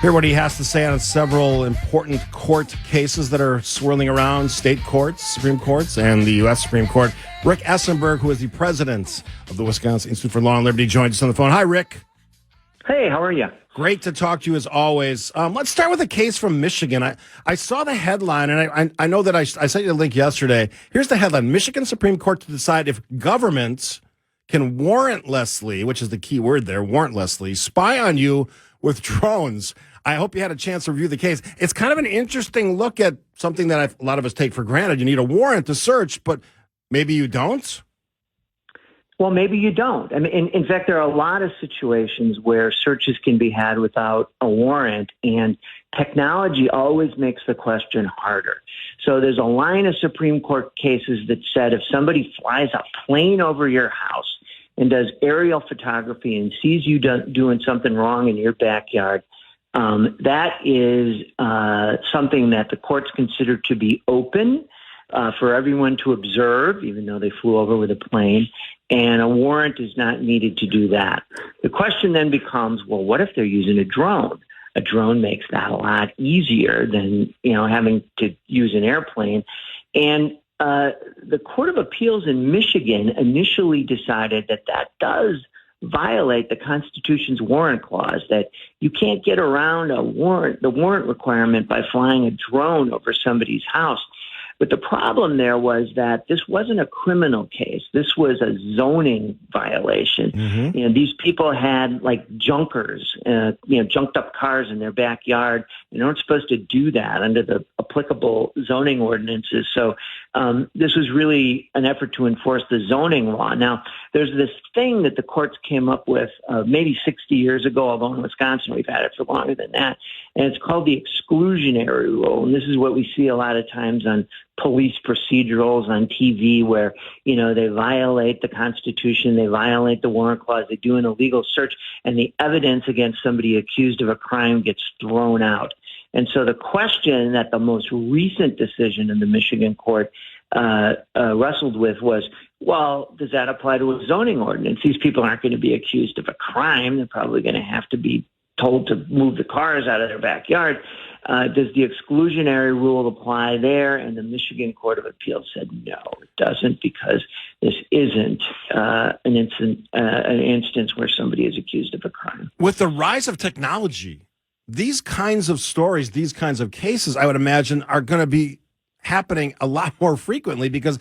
Hear what he has to say on several important court cases that are swirling around state courts, Supreme Courts, and the U.S. Supreme Court. Rick Esenberg, who is the president of the Wisconsin Institute for Law and Liberty, joins us on the phone. Hi, Rick. Hey, how are you? Great to talk to you as always. Let's start with a case from Michigan. I saw the headline, and I know that I sent you the link yesterday. Here's the headline. Michigan Supreme Court to decide if governments can warrantlessly, which is the key word there, warrantlessly, spy on you with drones. I hope you had a chance to review the case. It's kind of an interesting look at something that a lot of us take for granted. You need a warrant to search, but maybe you don't? Well, maybe you don't. I mean, in fact, there are a lot of situations where searches can be had without a warrant, and technology always makes the question harder. So there's a line of Supreme Court cases that said if somebody flies a plane over your house and does aerial photography and sees you doing something wrong in your backyard, that is something that the courts consider to be open for everyone to observe, even though they flew over with a plane, and a warrant is not needed to do that. The question then becomes, well, what if they're using a drone? A drone makes that a lot easier than, having to use an airplane. And the Court of Appeals in Michigan initially decided that does violate the Constitution's warrant clause, that you can't get around the warrant requirement by flying a drone over somebody's house. But the problem there was that this wasn't a criminal case. This was a zoning violation. Mm-hmm. These people had like junkers, junked up cars in their backyard. They weren't supposed to do that under the applicable zoning ordinances. So this was really an effort to enforce the zoning law. Now, there's this thing that the courts came up with maybe 60 years ago, although in Wisconsin we've had it for longer than that. And it's called the exclusionary rule. And this is what we see a lot of times on police procedurals on TV where, they violate the Constitution, they violate the warrant clause, they do an illegal search, and the evidence against somebody accused of a crime gets thrown out. And so the question that the most recent decision in the Michigan court wrestled with was, well, does that apply to a zoning ordinance? These people aren't going to be accused of a crime. They're probably going to have to be told to move the cars out of their backyard. Does the exclusionary rule apply there? And the Michigan Court of Appeals said no, it doesn't, because this isn't an instance where somebody is accused of a crime. With the rise of technology, these kinds of stories, these kinds of cases, I would imagine, are going to be happening a lot more frequently, because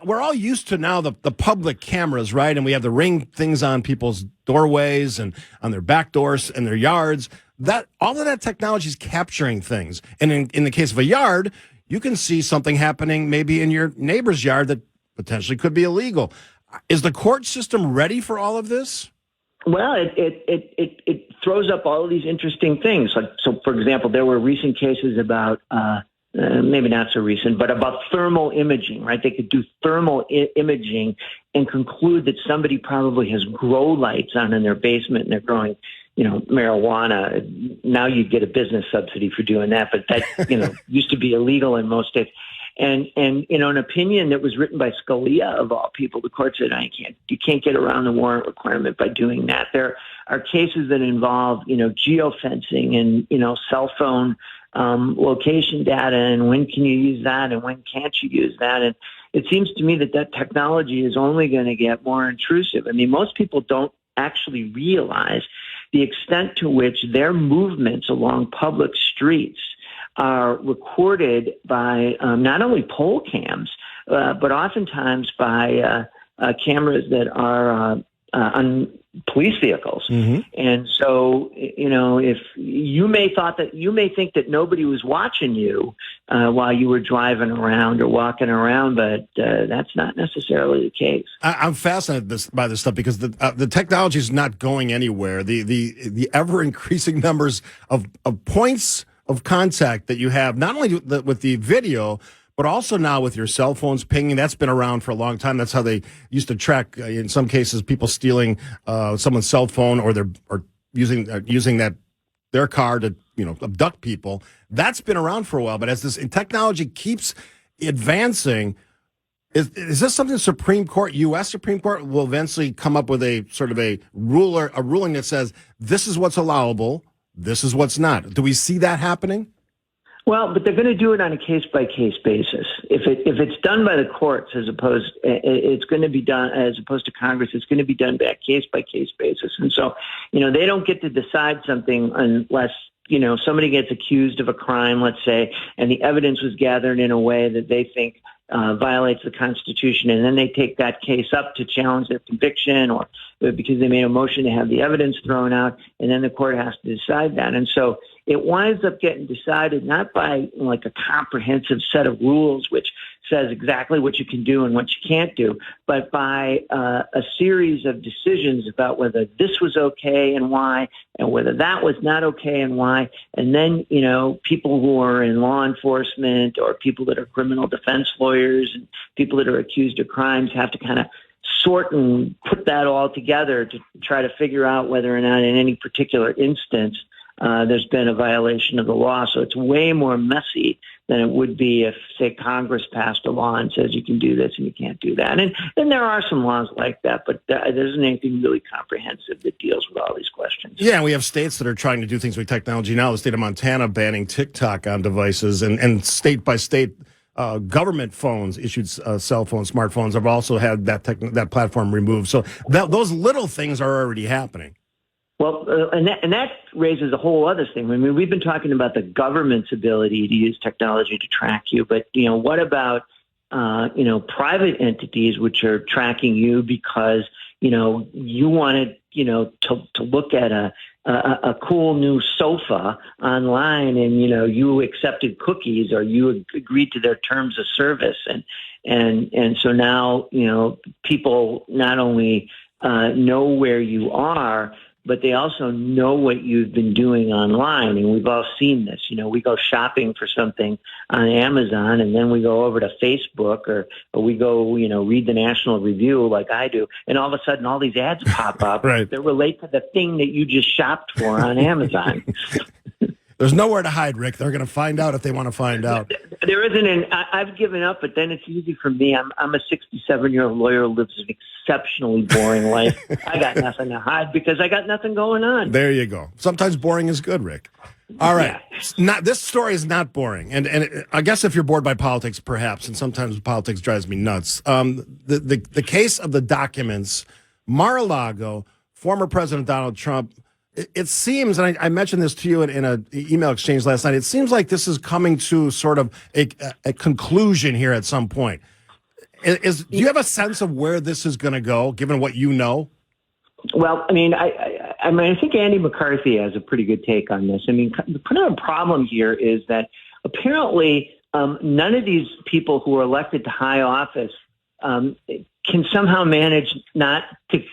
we're all used to now the public cameras, right? And we have the Ring things on people's doorways and on their back doors and their yards. That all of that technology is capturing things. And in the case of a yard, you can see something happening maybe in your neighbor's yard that potentially could be illegal. Is the court system ready for all of this? Well, it throws up all of these interesting things. So, for example, there were recent cases about maybe not so recent, but about thermal imaging, right? They could do thermal imaging and conclude that somebody probably has grow lights on in their basement and they're growing, marijuana. Now you get a business subsidy for doing that, but that, used to be illegal in most states. And an opinion that was written by Scalia, of all people, the court said, you can't get around the warrant requirement by doing that. There are cases that involve, geofencing and, cell phone location data, and when can you use that and when can't you use that? And it seems to me that technology is only going to get more intrusive. I mean, most people don't actually realize the extent to which their movements along public streets are recorded by not only poll cams, but oftentimes by cameras that are on police vehicles. Mm-hmm. And so, if you may think that nobody was watching you while you were driving around or walking around, but that's not necessarily the case. I'm fascinated by this stuff because the technology is not going anywhere. The ever increasing numbers of points of contact that you have, not only with the video, but also now with your cell phones pinging. That's been around for a long time. That's how they used to track, in some cases, people stealing someone's cell phone or using their car to abduct people. That's been around for a while. But as this technology keeps advancing, is this something the U.S. Supreme Court will eventually come up with a sort of a ruling that says this is what's allowable, This is what's not. Do we see that happening? Well, but they're going to do it on a case by case basis. If it's done by the courts it's going to be done as opposed to Congress. It's going to be done by case basis. And so, they don't get to decide something unless somebody gets accused of a crime, let's say, and the evidence was gathered in a way that they think violates the Constitution, and then they take that case up to challenge their conviction or because they made a motion to have the evidence thrown out, and then the court has to decide that. And so it winds up getting decided not by like a comprehensive set of rules which says exactly what you can do and what you can't do, but by a series of decisions about whether this was okay and why, and whether that was not okay and why. And then, people who are in law enforcement or people that are criminal defense lawyers and people that are accused of crimes have to kind of sort and put that all together to try to figure out whether or not in any particular instance there's been a violation of the law. So it's way more messy than it would be if, say, Congress passed a law and says you can do this and you can't do that. And there are some laws like that, but there isn't anything really comprehensive that deals with all these questions. Yeah, we have states that are trying to do things with technology now. The state of Montana banning TikTok on devices, and state by state government phones, issued cell phones, smartphones, have also had that platform removed. So those little things are already happening. Well, and that raises a whole other thing. I mean, we've been talking about the government's ability to use technology to track you, but what about private entities which are tracking you because you wanted to look at a cool new sofa online, and you accepted cookies or you agreed to their terms of service, and so now people not only know where you are, but they also know what you've been doing online. And we've all seen this. We go shopping for something on Amazon, and then we go over to Facebook or we go, read the National Review like I do. And all of a sudden, all these ads pop up right. that relate to the thing that you just shopped for on Amazon. There's nowhere to hide, Rick. They're going to find out if they want to find out. There isn't, I've given up, but then it's easy for me. I'm a 67-year-old lawyer who lives an exceptionally boring life. I got nothing to hide because I got nothing going on. There you go. Sometimes boring is good, Rick. All right. Yeah. This story is not boring. And I guess if you're bored by politics, perhaps, and sometimes politics drives me nuts. The case of the documents, Mar-a-Lago, former President Donald Trump, it seems, and I mentioned this to you in an email exchange last night, it seems like this is coming to sort of a conclusion here at some point. Do you have a sense of where this is going to go, given what you know? Well, I mean, I think Andy McCarthy has a pretty good take on this. I mean, the problem here is that apparently none of these people who are elected to high office can somehow manage not to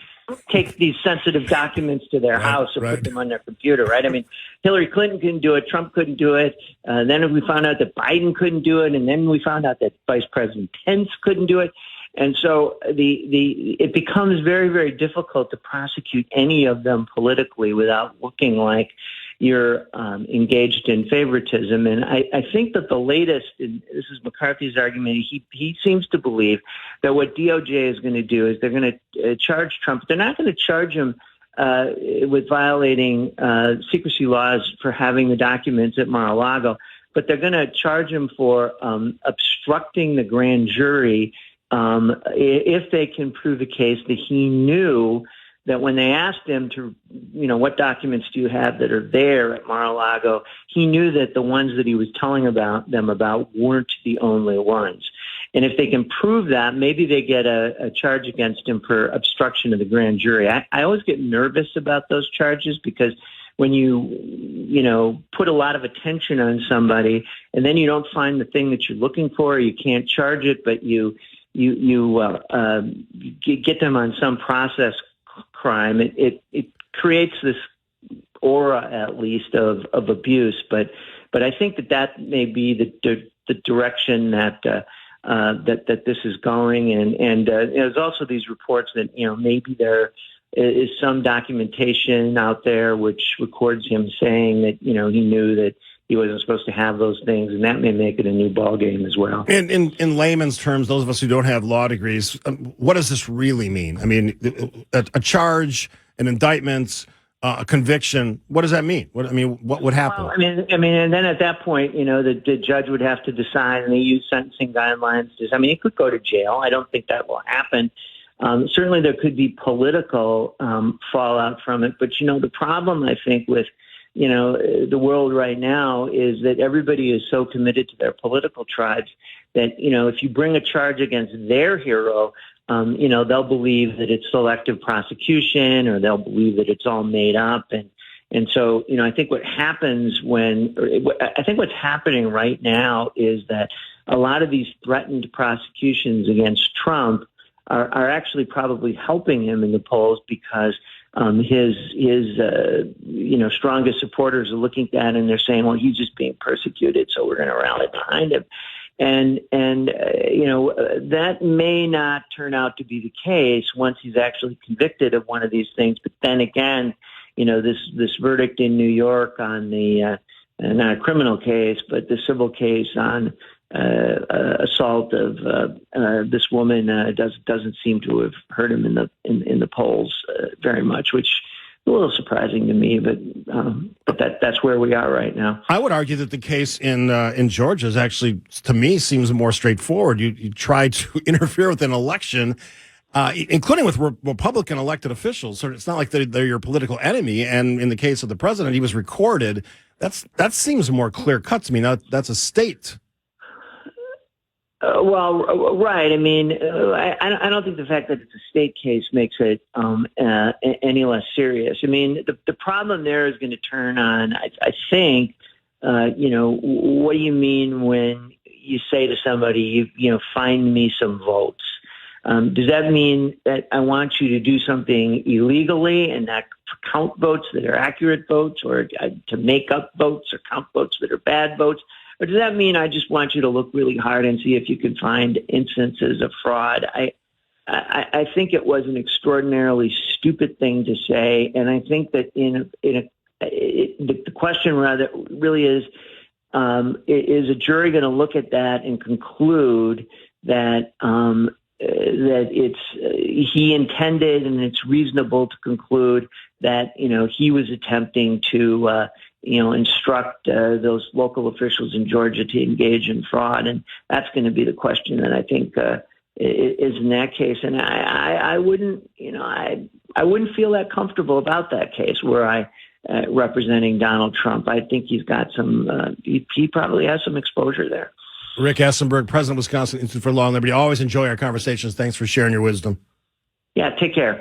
take these sensitive documents to their house or put them on their computer, right? I mean, Hillary Clinton couldn't do it. Trump couldn't do it. Then we found out that Biden couldn't do it. And then we found out that Vice President Pence couldn't do it. And so it becomes very, very difficult to prosecute any of them politically without looking like you're engaged in favoritism. And I think that the latest, and this is McCarthy's argument, he seems to believe that what DOJ is going to do is they're going to charge Trump. They're not going to charge him with violating secrecy laws for having the documents at Mar-a-Lago, but they're going to charge him for obstructing the grand jury if they can prove a case that he knew that when they asked him to, what documents do you have that are there at Mar-a-Lago, he knew that the ones that he was telling them about weren't the only ones. And if they can prove that, maybe they get a charge against him for obstruction of the grand jury. I always get nervous about those charges because when you put a lot of attention on somebody and then you don't find the thing that you're looking for, you can't charge it, but you get them on some process crime, it creates this aura, at least, of abuse. But I think that may be the direction that this is going. And there's also these reports that maybe there is some documentation out there which records him saying that he knew that he wasn't supposed to have those things, and that may make it a new ballgame as well. And in layman's terms, those of us who don't have law degrees, what does this really mean? I mean, a charge, an indictment, a conviction, what does that mean? What would happen? Well, and then at that point, the judge would have to decide, and they use sentencing guidelines. It could go to jail. I don't think that will happen. Certainly, there could be political fallout from it. But the problem I think with the world right now is that everybody is so committed to their political tribes that if you bring a charge against their hero, they'll believe that it's selective prosecution, or they'll believe that it's all made up. And so, I think what's happening right now is that a lot of these threatened prosecutions against Trump are actually probably helping him in the polls, because his strongest supporters are looking at that and they're saying, well, he's just being persecuted, so we're going to rally behind him. And that may not turn out to be the case once he's actually convicted of one of these things. But then again, this verdict in New York on the not a criminal case, but the civil case on assault of this woman doesn't seem to have hurt him in the polls very much, which is a little surprising to me. But that's where we are right now. I would argue that the case in Georgia is actually, to me, seems more straightforward. You try to interfere with an election, including with Republican elected officials. So it's not like they're your political enemy. And in the case of the president, he was recorded. That seems more clear cut to me. Now, that's a state. Right. I don't think the fact that it's a state case makes it any less serious. The problem there is going to turn on, I think, what do you mean when you say to somebody, find me some votes? Does that mean that I want you to do something illegally and not count votes that are accurate votes, or to make up votes or count votes that are bad votes? Or does that mean I just want you to look really hard and see if you can find instances of fraud? I think it was an extraordinarily stupid thing to say, and I think that the question rather really is a jury going to look at that and conclude that it's he intended, and it's reasonable to conclude that he was attempting to instruct those local officials in Georgia to engage in fraud, and that's going to be the question that I think is in that case. And I wouldn't feel that comfortable about that case were I representing Donald Trump. I think he's got some. He probably has some exposure there. Rick Esenberg, President of Wisconsin Institute for Law and Liberty. Always enjoy our conversations. Thanks for sharing your wisdom. Yeah, take care.